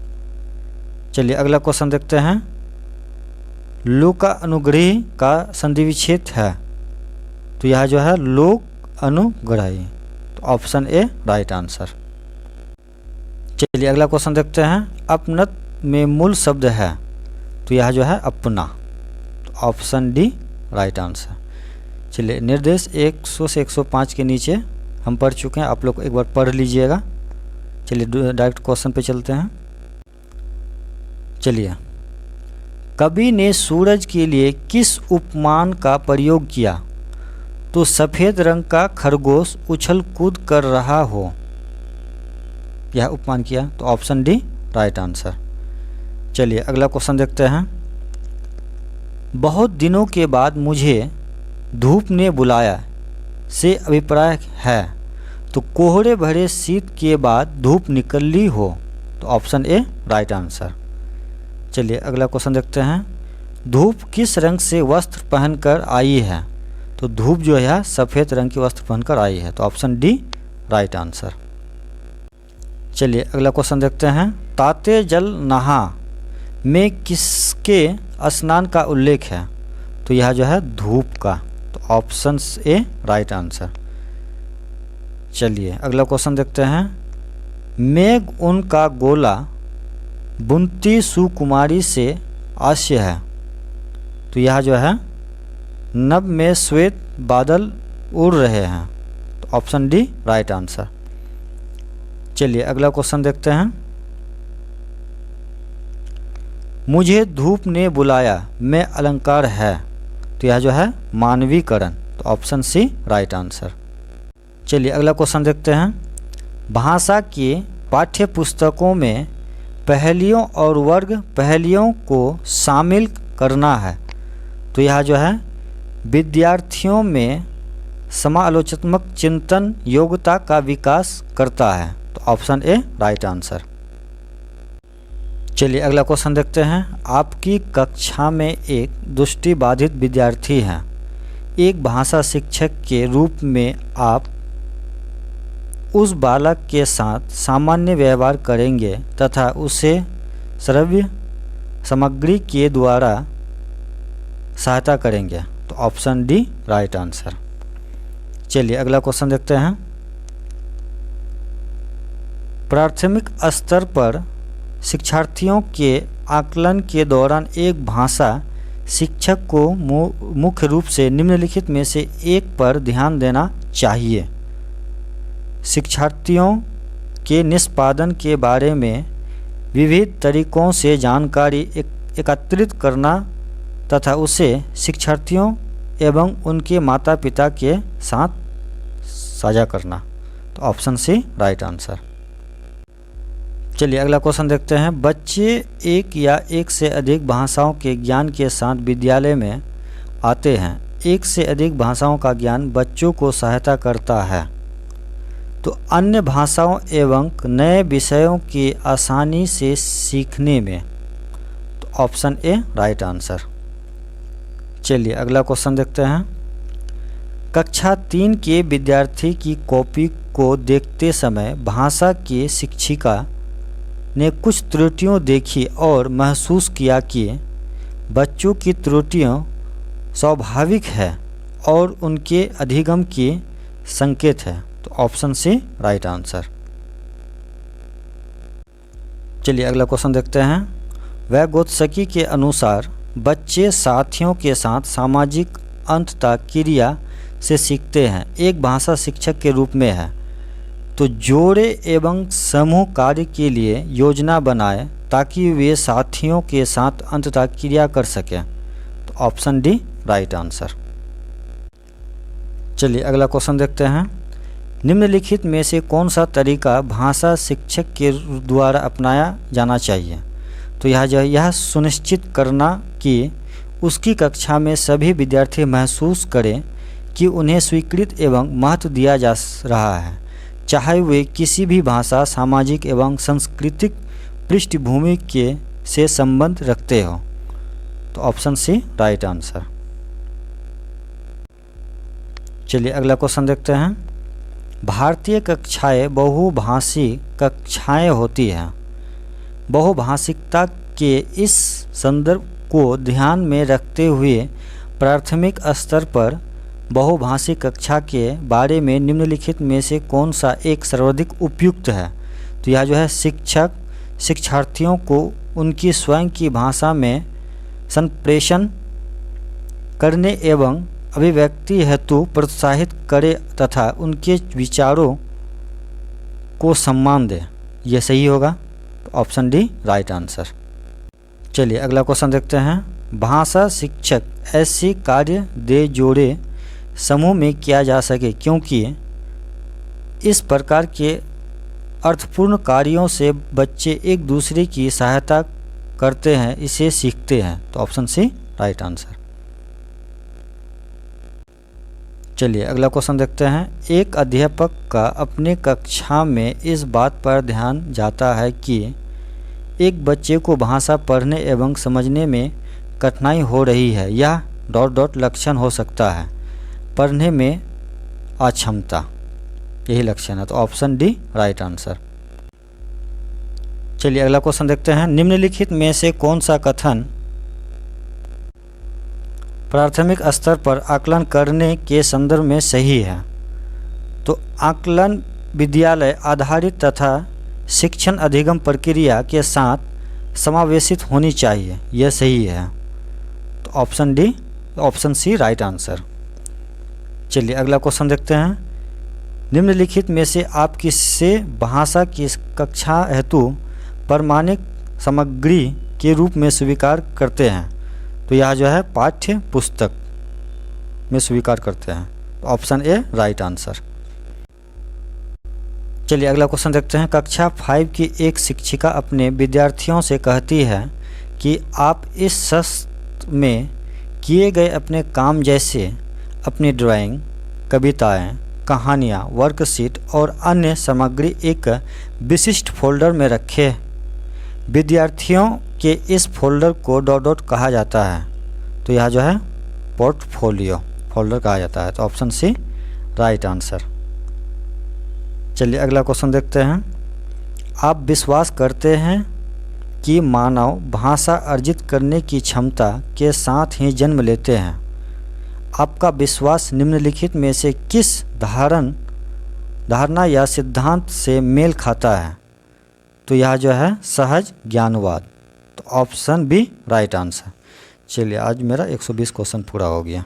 चलिए अगला क्वेश्चन देखते हैं। लोका अनुग्रही का संधि विच्छेद है? तो यह जो है लोक अनुग्रही। तो ऑप्शन ए राइट आंसर। चलिए अगला क्वेश्चन देखते हैं। अपनत में मूल शब्द है? तो यह जो है अपना। तो ऑप्शन डी राइट आंसर। चलिए निर्देश 100 से 105 के नीचे हम पढ़ चुके हैं, आप लोग एक बार पढ़ लीजिएगा। चलिए डायरेक्ट क्वेश्चन पे चलते हैं। चलिए, कवि ने सूरज के लिए किस उपमान का प्रयोग किया? तो सफ़ेद रंग का खरगोश उछल कूद कर रहा हो, यह उपमान किया। तो ऑप्शन डी राइट आंसर। चलिए अगला क्वेश्चन देखते हैं। बहुत दिनों के बाद मुझे धूप ने बुलाया से अभिप्राय है? तो कोहरे भरे शीत के बाद धूप निकली हो। तो ऑप्शन ए राइट आंसर। चलिए अगला क्वेश्चन देखते हैं। धूप किस रंग से वस्त्र पहनकर आई है? तो धूप जो है सफ़ेद रंग की वस्त्र पहनकर आई है। तो ऑप्शन डी राइट आंसर। चलिए अगला क्वेश्चन देखते हैं। ताते जल नहा में किसके स्नान का उल्लेख है? तो यह जो है धूप का। तो ऑप्शन ए राइट आंसर। चलिए अगला क्वेश्चन देखते हैं। मेघ ऊन का गोला बुनती सुकुमारी से आश्य है? तो यह जो है नभ में श्वेत बादल उड़ रहे हैं। तो ऑप्शन डी राइट आंसर। चलिए अगला क्वेश्चन देखते हैं। मुझे धूप ने बुलाया में अलंकार है? तो यह जो है मानवीकरण। तो ऑप्शन सी राइट आंसर। चलिए अगला क्वेश्चन देखते हैं। भाषा के पाठ्य पुस्तकों में पहेलियों और वर्ग पहेलियों को शामिल करना है? तो यह जो है विद्यार्थियों में समालोचनात्मक चिंतन योग्यता का विकास करता है। तो ऑप्शन ए राइट आंसर। चलिए अगला क्वेश्चन देखते हैं। आपकी कक्षा में एक दृष्टिबाधित विद्यार्थी है। एक भाषा शिक्षक के रूप में आप उस बालक के साथ सामान्य व्यवहार करेंगे तथा उसे श्रव्य सामग्री के द्वारा सहायता करेंगे। तो ऑप्शन डी राइट आंसर। चलिए अगला क्वेश्चन देखते हैं। प्राथमिक स्तर पर शिक्षार्थियों के आकलन के दौरान एक भाषा शिक्षक को मुख्य रूप से निम्नलिखित में से एक पर ध्यान देना चाहिए। शिक्षार्थियों के निष्पादन के बारे में विविध तरीकों से जानकारी एकत्रित करना तथा उसे शिक्षार्थियों एवं उनके माता पिता के साथ साझा करना। तो ऑप्शन सी राइट आंसर। चलिए अगला क्वेश्चन देखते हैं। बच्चे एक या एक से अधिक भाषाओं के ज्ञान के साथ विद्यालय में आते हैं। एक से अधिक भाषाओं का ज्ञान बच्चों को सहायता करता है तो अन्य भाषाओं एवं नए विषयों की आसानी से सीखने में। तो ऑप्शन ए राइट आंसर। चलिए अगला क्वेश्चन देखते हैं। कक्षा 3 के विद्यार्थी की कॉपी को देखते समय भाषा की शिक्षिका ने कुछ त्रुटियां देखी और महसूस किया कि बच्चों की त्रुटियां स्वाभाविक है और उनके अधिगम की संकेत है। तो ऑप्शन सी राइट आंसर। चलिए अगला क्वेश्चन देखते हैं। वैगोत्स्की के अनुसार बच्चे साथियों के साथ सामाजिक अंतःक्रिया से सीखते हैं। एक भाषा शिक्षक के रूप में है तो जोड़े एवं समूह कार्य के लिए योजना बनाएं ताकि वे साथियों के साथ अंतःक्रिया कर सकें। तो ऑप्शन डी राइट आंसर। चलिए अगला क्वेश्चन देखते हैं। निम्नलिखित में से कौन सा तरीका भाषा शिक्षक के द्वारा अपनाया जाना चाहिए। तो यह सुनिश्चित करना कि उसकी कक्षा में सभी विद्यार्थी महसूस करें कि उन्हें स्वीकृत एवं महत्व दिया जा रहा है, चाहे वे किसी भी भाषा, सामाजिक एवं सांस्कृतिक पृष्ठभूमि के से संबंध रखते हो। तो ऑप्शन सी राइट आंसर। चलिए अगला क्वेश्चन देखते हैं। भारतीय कक्षाएं बहुभाषी कक्षाएं होती हैं। बहुभाषिकता के इस संदर्भ को ध्यान में रखते हुए प्राथमिक स्तर पर बहुभाषी कक्षा के बारे में निम्नलिखित में से कौन सा एक सर्वाधिक उपयुक्त है। तो यह जो है शिक्षक शिक्षार्थियों को उनकी स्वयं की भाषा में संप्रेषण करने एवं अभिव्यक्ति हेतु प्रोत्साहित करे तथा उनके विचारों को सम्मान दे। यह सही होगा। Option D right answer. चलिए अगला क्वेश्चन देखते हैं। भाषा शिक्षक ऐसे कार्य दे जोड़े समूह में किया जा सके क्योंकि इस प्रकार के अर्थपूर्ण कार्यों से बच्चे एक दूसरे की सहायता करते हैं, इसे सीखते हैं। तो ऑप्शन सी राइट आंसर। चलिए अगला क्वेश्चन देखते हैं। एक अध्यापक का अपने कक्षा में इस बात पर ध्यान जाता है कि एक बच्चे को भाषा पढ़ने एवं समझने में कठिनाई हो रही है। यह ... लक्षण हो सकता है। पढ़ने में अक्षमता, यही लक्षण है। तो ऑप्शन डी राइट आंसर। चलिए अगला क्वेश्चन देखते हैं। निम्नलिखित में से कौन सा कथन प्राथमिक स्तर पर आकलन करने के संदर्भ में सही है। तो आकलन विद्यालय आधारित तथा शिक्षण अधिगम प्रक्रिया के साथ समावेशित होनी चाहिए। यह सही है। तो ऑप्शन सी राइट आंसर। चलिए अगला क्वेश्चन देखते हैं। निम्नलिखित में से आप किससे भाषा की कक्षा हेतु प्रमाणिक सामग्री के रूप में स्वीकार करते हैं। तो यह जो है पाठ्य पुस्तक में स्वीकार करते हैं। तो ऑप्शन ए राइट आंसर। चलिए अगला क्वेश्चन देखते हैं। कक्षा 5 की एक शिक्षिका अपने विद्यार्थियों से कहती है कि आप इस सत्र में किए गए अपने काम जैसे अपनी ड्राइंग, कविताएं, कहानियाँ, वर्कशीट और अन्य सामग्री एक विशिष्ट फोल्डर में रखें। विद्यार्थियों के इस फोल्डर को डॉट डॉट कहा जाता है, तो यह जो है पोर्टफोलियो फोल्डर कहा जाता है। तो ऑप्शन सी राइट आंसर। चलिए अगला क्वेश्चन देखते हैं। आप विश्वास करते हैं कि मानव भाषा अर्जित करने की क्षमता के साथ ही जन्म लेते हैं। आपका विश्वास निम्नलिखित में से किस धारणा या सिद्धांत से मेल खाता है? तो यह जो है सहज ज्ञानवाद। तो ऑप्शन बी राइट आंसर। चलिए आज मेरा 120 क्वेश्चन पूरा हो गया।